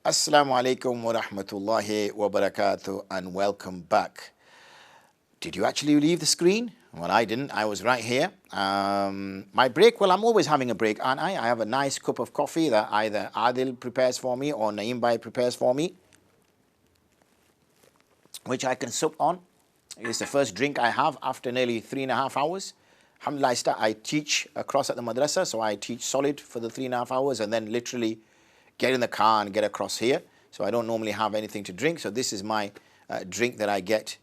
Assalamu alaikum wa rahmatullahi wa barakatuh and welcome back. Did you actually leave the screen? Well, I didn't. I was right here. My break, well, I'm always having a break, aren't I? I have a nice cup of coffee that either Adil prepares for me or Naeem Bhai prepares for me, which I can sup on. It's the first drink I have after nearly 3.5 hours. Alhamdulillah, I teach across at the madrasa, so I teach solid for the 3.5 hours and then literally get in the car and get across here. So I don't normally have anything to drink. So this is my drink that I get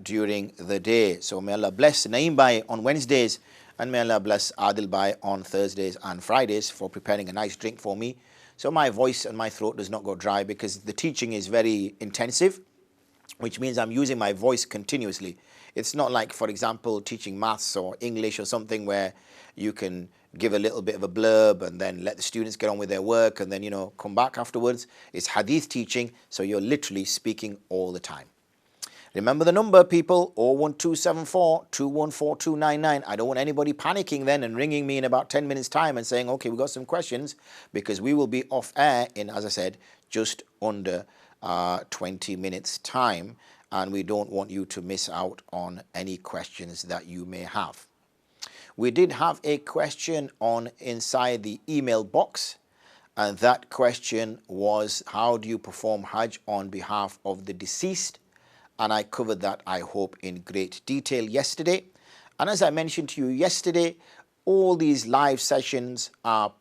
during the day. So may Allah bless Naeem Bhai on Wednesdays and may Allah bless Adil Bhai on Thursdays and Fridays for preparing a nice drink for me. So my voice and my throat does not go dry because the teaching is very intensive, which means I'm using my voice continuously. It's not like, for example, teaching maths or English or something where you can give a little bit of a blurb and then let the students get on with their work and then, come back afterwards. It's hadith teaching, so you're literally speaking all the time. Remember the number, people, 01274 214299. I don't want anybody panicking then and ringing me in about 10 minutes time and saying, okay, we've got some questions, because we will be off air in, as I said, just under 20 minutes time, and we don't want you to miss out on any questions that you may have. We did have a question on inside the email box, and that question was, how do you perform Hajj on behalf of the deceased? And I covered that, I hope, in great detail yesterday. And as I mentioned to you yesterday, all these live sessions are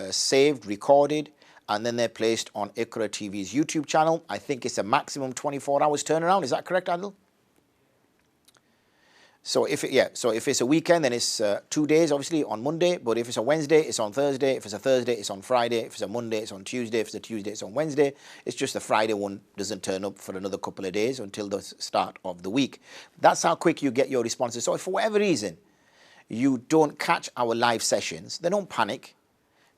saved, recorded, and then they're placed on Iqra TV's YouTube channel. I think it's a maximum 24 hours turnaround. Is that correct, Adil? So if it's a weekend, then it's 2 days, obviously, on Monday. But if it's a Wednesday, it's on Thursday. If it's a Thursday, it's on Friday. If it's a Monday, it's on Tuesday. If it's a Tuesday, it's on Wednesday. It's just the Friday one doesn't turn up for another couple of days until the start of the week. That's how quick you get your responses. So if for whatever reason you don't catch our live sessions, then don't panic.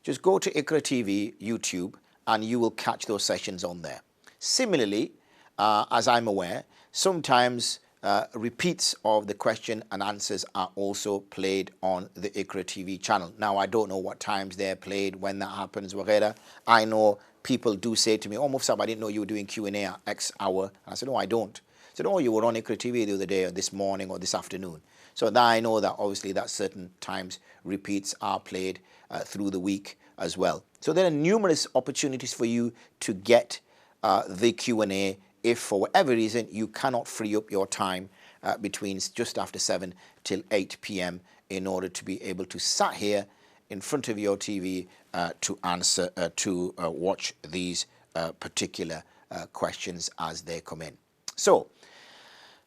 Just go to Iqra TV YouTube and you will catch those sessions on there. Similarly, as I'm aware, sometimes repeats of the question and answers are also played on the Iqra TV channel. Now, I don't know what times they're played, when that happens, whatever. I know people do say to me, oh, Mufsab, I didn't know you were doing Q&A at X hour. And I said, no, I don't. I said, oh, you were on Iqra TV the other day or this morning or this afternoon. So now I know that obviously that certain times repeats are played through the week as well. So there are numerous opportunities for you to get the Q&A if for whatever reason you cannot free up your time between just after 7 till 8 p.m. in order to be able to sat here in front of your TV to answer, to watch these particular questions as they come in. So,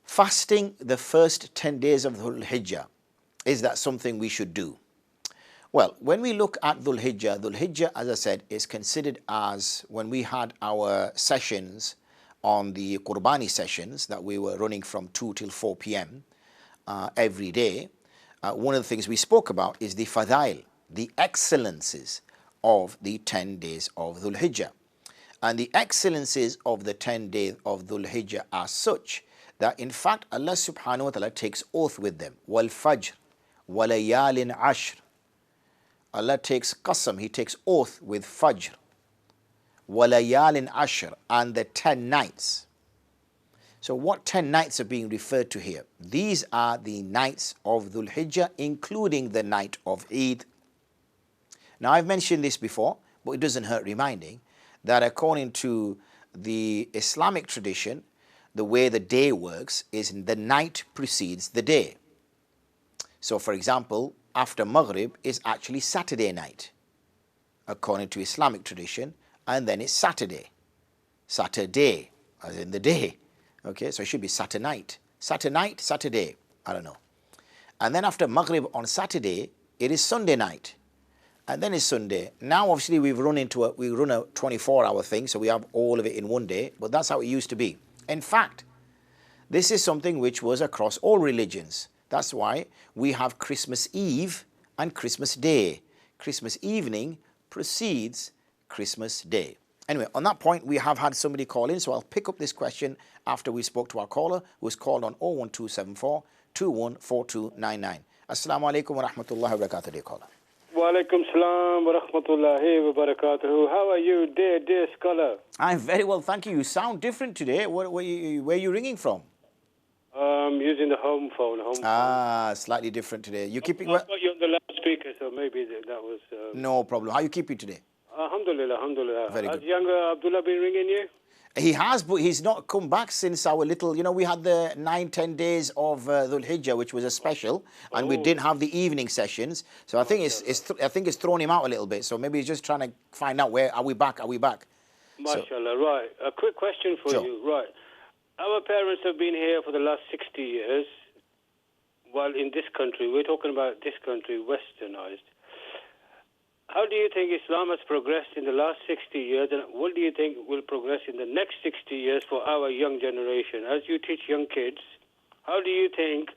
fasting the first 10 days of Dhul Hijjah, is that something we should do? Well, when we look at Dhul Hijjah, as I said, is considered as, when we had our sessions on the Qurbani sessions that we were running from 2 till 4 p.m. Every day, one of the things we spoke about is the fadail, the excellences of the 10 days of Dhul Hijjah. And the excellences of the 10 days of Dhul Hijjah are such that in fact Allah subhanahu wa ta'ala takes oath with them. Wal fajr, walayalin ashr. Allah takes qasam, he takes oath with fajr. Walayalin ashr, and the 10 nights. So what 10 nights are being referred to here? These are the nights of Dhul Hijjah, including the night of Eid. Now I've mentioned this before, but it doesn't hurt reminding that according to the Islamic tradition, the way the day works is the night precedes the day. So for example, after Maghrib is actually Saturday night, according to Islamic tradition, and then it's Saturday. Saturday, as in the day. Okay, so it should be Saturday night. Saturday night, Saturday, I don't know. And then after Maghrib on Saturday, it is Sunday night. And then it's Sunday. Now obviously we run a 24-hour thing, so we have all of it in one day, but that's how it used to be. In fact, this is something which was across all religions. That's why we have Christmas Eve and Christmas Day. Christmas evening precedes Christmas Day. Anyway, on that point, we have had somebody call in, so I'll pick up this question after we spoke to our caller, who was called on 01274 214299. Assalamu alaikum wa rahmatullahi wa barakatuh, dear caller. Wa Wa alaikum salam wa rahmatullahi wa barakatuhu. How are you, dear scholar? I'm very well, thank you. You sound different today. Where are you ringing from? Using the home phone. Slightly different today. You keeping I've well? got you on the loudspeaker, so maybe that was... No problem. How you keeping today? Alhamdulillah. Very Has good. younger Abdullah been ringing you? He has, but he's not come back since our little, we had the 9-10 days of Dhul Hijjah, which was a special, and we didn't have the evening sessions. So I think it's thrown him out a little bit. So maybe he's just trying to find out are we back? MashaAllah, right. A quick question for you. Right. Our parents have been here for the last 60 years. While in this country, we're talking about this country, westernized. How do you think Islam has progressed in the last 60 years, and what do you think will progress in the next 60 years for our young generation? As you teach young kids, how do you think,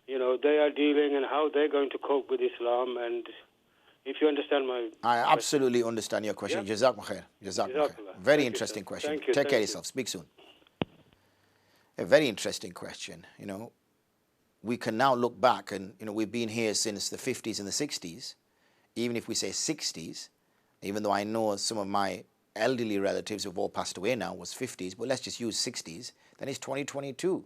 they are dealing and how they're going to cope with Islam? And if you understand my I absolutely understand your question. Yeah? Jazakumullah khair. Jazakumullah khair. Very interesting question. Thank you. Take care of yourself. Speak soon. A very interesting question. We can now look back and, we've been here since the 50s and the 60s. Even if we say 60s, even though I know some of my elderly relatives who've all passed away now was 50s, but let's just use 60s, then it's 2022.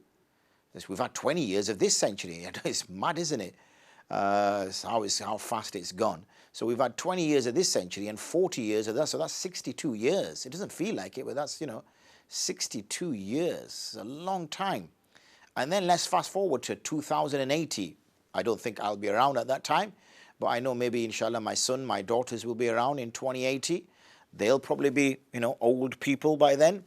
We've had 20 years of this century. It's mad, isn't it? How fast it's gone. So we've had 20 years of this century and 40 years of that. So that's 62 years. It doesn't feel like it, but that's, 62 years. It's a long time. And then let's fast forward to 2080. I don't think I'll be around at that time. But I know maybe, inshallah, my son, my daughters will be around in 2080. They'll probably be, old people by then.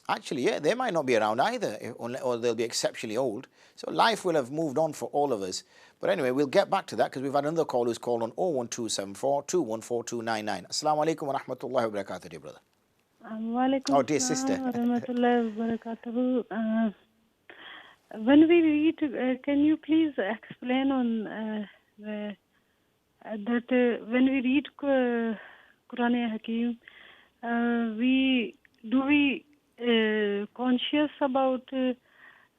Actually, yeah, they might not be around either, or they'll be exceptionally old. So life will have moved on for all of us. But anyway, we'll get back to that because we've had another call who's called on 01274 214 299. Assalamu alaikum wa rahmatullahi wa barakatuh, dear brother. Oh, dear sister. When we read, can you please explain on that when we read Quran Hakim, we conscious about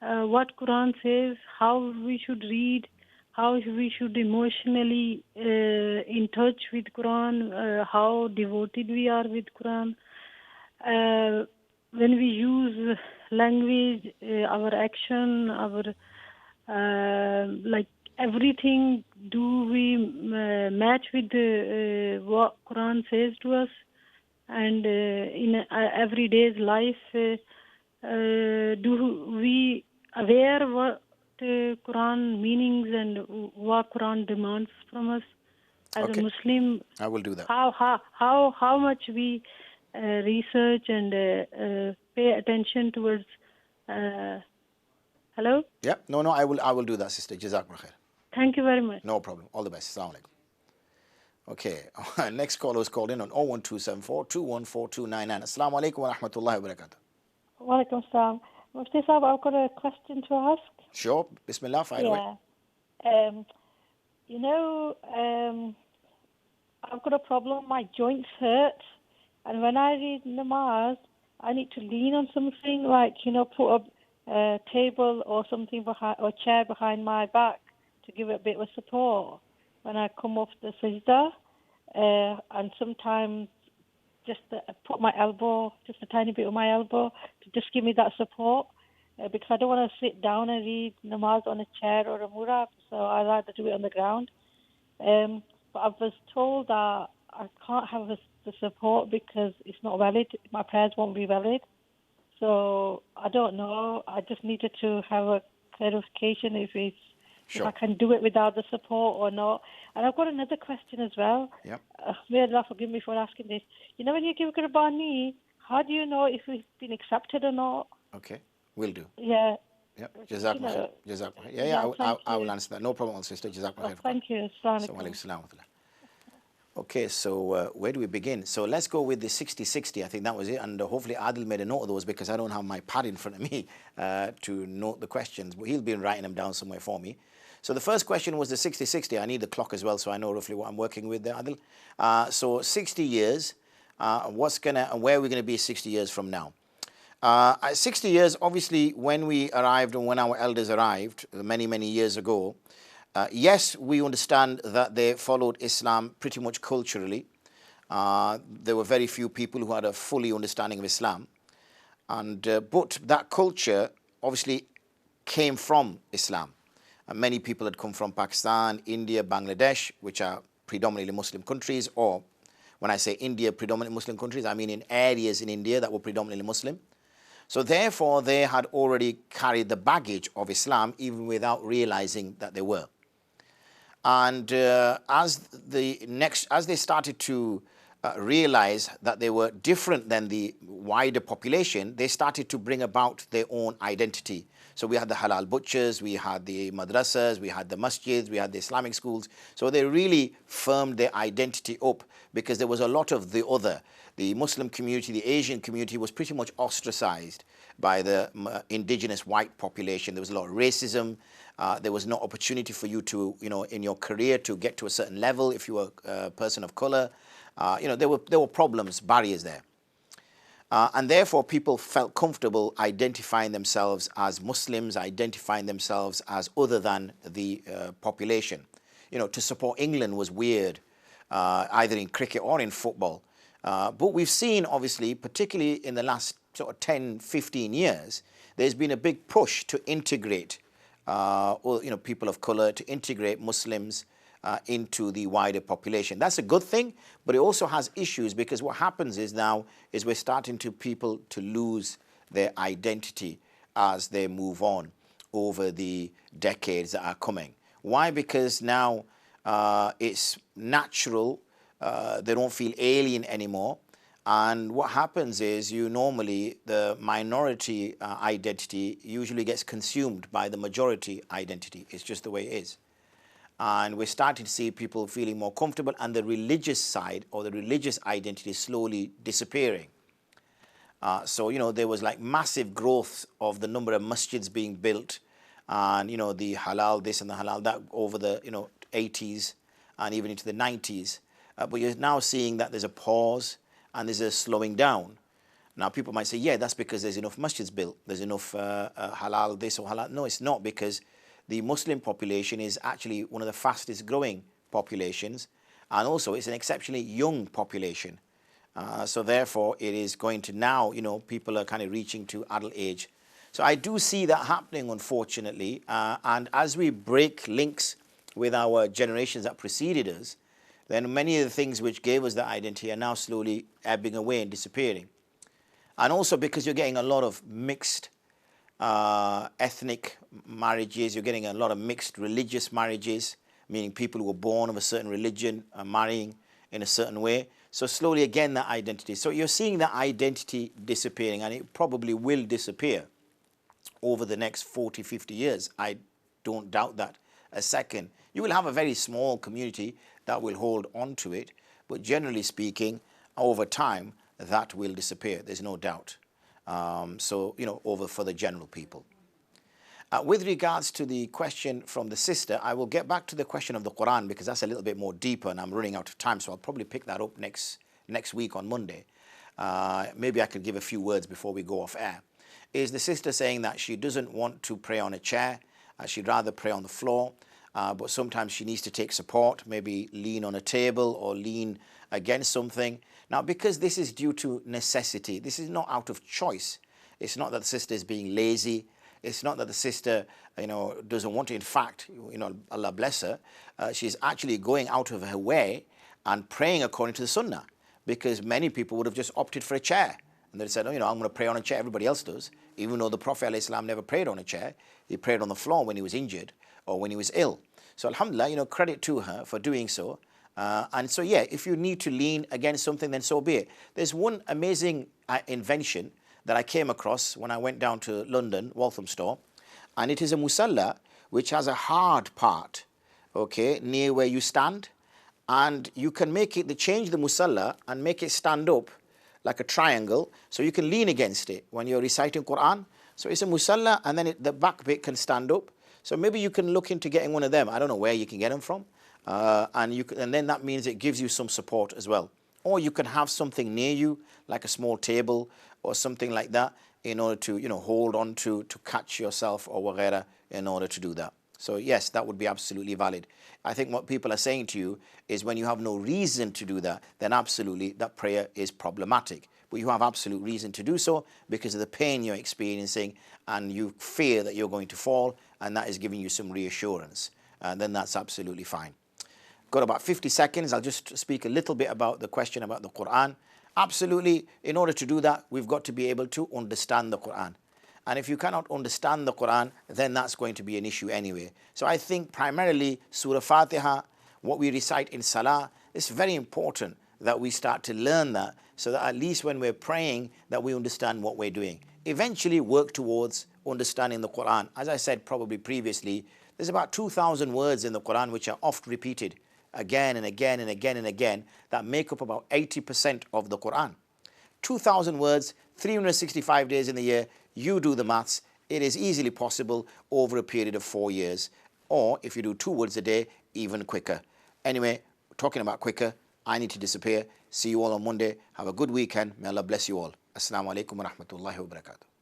what Quran says, how we should read, how we should emotionally in touch with Quran, how devoted we are with Quran. When we use language, our action, our everything, do we match with what Quran says to us? And in everyday's life, do we aware what Quran meanings and what Quran demands from us as a Muslim? I will do that. How much we research and pay attention towards. Hello? Yeah, no, I will do that, sister. Jazakumullah khair. Thank you very much. No problem. All the best. Assalamu alaikum. Okay, next caller was called in on 01274 214 299. Assalamu alaikum wa rahmatullahi wa barakatuh. Wa alaikum salam. Mufti Sahib, I've got a question to ask. Sure. Bismillah, fire away. I've got a problem. My joints hurt. And when I read namaz, I need to lean on something like, put a table or something behind, or chair behind my back to give it a bit of support when I come off the sajda. And sometimes just put my elbow, just a tiny bit of my elbow, to just give me that support. Because I don't want to sit down and read namaz on a chair or a murab, so I rather do it on the ground. But I was told that I can't have the support because it's not valid. My prayers won't be valid. So I don't know. I just needed to have a clarification if I can do it without the support or not. And I've got another question as well. Yep. May Allah forgive me for asking this. When you give Qurbani, how do you know if it's been accepted or not? Okay, will do. Yeah. Yep. Jazakumullah khair. Yeah, I will answer that. No problem, sister. Jazakumullah khair. Thank you. Assalamu alaikum. Okay, so where do we begin? So let's go with the 60-60. I think that was it. And hopefully Adil made a note of those because I don't have my pad in front of me to note the questions. But he'll be writing them down somewhere for me. So the first question was the 60-60. I need the clock as well so I know roughly what I'm working with there, Adil. So 60 years, where are we going to be 60 years from now? 60 years, obviously, when we arrived and when our elders arrived many, many years ago, Yes, we understand that they followed Islam pretty much culturally. There were very few people who had a fully understanding of Islam. And but that culture obviously came from Islam. And many people had come from Pakistan, India, Bangladesh, which are predominantly Muslim countries, or when I say India, predominantly Muslim countries, I mean in areas in India that were predominantly Muslim. So therefore, they had already carried the baggage of Islam even without realizing that they were. And as they started to realize that they were different than the wider population, they started to bring about their own identity. So we had the halal butchers, we had the madrasas, we had the masjids, we had the Islamic schools. So they really firmed their identity up because there was a lot of the other. The Muslim community, the Asian community was pretty much ostracized by the indigenous white population. There was a lot of racism. There was no opportunity for you to, in your career to get to a certain level if you were a person of color. There were problems, barriers there. And therefore, people felt comfortable identifying themselves as Muslims, identifying themselves as other than the population. To support England was weird, either in cricket or in football. But we've seen, obviously, particularly in the last sort of 10, 15 years, there's been a big push to integrate people of color, to integrate Muslims into the wider population. That's a good thing, but it also has issues because what happens is now is we're starting to people to lose their identity as they move on over the decades that are coming. Why? Because now it's natural. They don't feel alien anymore. And what happens is normally the minority identity usually gets consumed by the majority identity. It's just the way it is. And we're starting to see people feeling more comfortable and the religious side or the religious identity is slowly disappearing. So there was like massive growth of the number of masjids being built and, the halal this and the halal that over the, 80s and even into the 90s. But you're now seeing that there's a pause and there's a slowing down. Now, people might say, yeah, that's because there's enough masjids built. There's enough halal this or halal. No, it's not, because the Muslim population is actually one of the fastest growing populations. And also, it's an exceptionally young population. So therefore, it is going to now, people are kind of reaching to adult age. So I do see that happening, unfortunately. And as we break links with our generations that preceded us, then many of the things which gave us that identity are now slowly ebbing away and disappearing. And also because you're getting a lot of mixed ethnic marriages, you're getting a lot of mixed religious marriages, meaning people who were born of a certain religion are marrying in a certain way. So slowly again that identity. So you're seeing that identity disappearing, and it probably will disappear over the next 40, 50 years. I don't doubt that a second. You will have a very small community that will hold on to it, but generally speaking, over time, that will disappear. There's no doubt. Over for the general people. With regards to the question from the sister, I will get back to the question of the Quran because that's a little bit more deeper and I'm running out of time, so I'll probably pick that up next week on Monday. Maybe I could give a few words before we go off air. Is the sister saying that she doesn't want to pray on a chair, she'd rather pray on the floor, but sometimes she needs to take support, maybe lean on a table or lean against something. Now, because this is due to necessity, this is not out of choice. It's not that the sister is being lazy. It's not that the sister, doesn't want to. In fact, Allah bless her, she's actually going out of her way and praying according to the sunnah, because many people would have just opted for a chair. And they said, I'm going to pray on a chair. Everybody else does. Even though the Prophet ﷺ never prayed on a chair. He prayed on the floor when he was injured or when he was ill. So alhamdulillah, credit to her for doing so. And so, yeah, if you need to lean against something, then so be it. There's one amazing invention that I came across when I went down to London, Walthamstow. And it is a musalla which has a hard part, okay, near where you stand. And you can change the musalla and make it stand up like a triangle, so you can lean against it when you're reciting Quran. So it's a musalla, and then the back bit can stand up. So maybe you can look into getting one of them. I don't know where you can get them from. And then that means it gives you some support as well. Or you can have something near you, like a small table or something like that, in order to hold on to catch yourself or whatever, in order to do that. So yes, that would be absolutely valid. I think what people are saying to you is when you have no reason to do that, then absolutely that prayer is problematic. But you have absolute reason to do so because of the pain you're experiencing and you fear that you're going to fall, and that is giving you some reassurance. And then that's absolutely fine. Got about 50 seconds. I'll just speak a little bit about the question about the Quran. Absolutely, in order to do that, we've got to be able to understand the Quran. And if you cannot understand the Quran, then that's going to be an issue anyway. So I think primarily Surah Fatiha, what we recite in Salah, it's very important that we start to learn that so that at least when we're praying that we understand what we're doing. Eventually work towards understanding the Quran. As I said probably previously, there's about 2,000 words in the Quran which are oft repeated again and again and again and again that make up about 80% of the Quran. 2,000 words, 365 days in the year. You do the maths. It is easily possible over a period of 4 years. Or if you do 2 words a day, even quicker. Anyway, talking about quicker, I need to disappear. See you all on Monday. Have a good weekend. May Allah bless you all. Assalamu alaikum wa rahmatullahi wa barakatuh.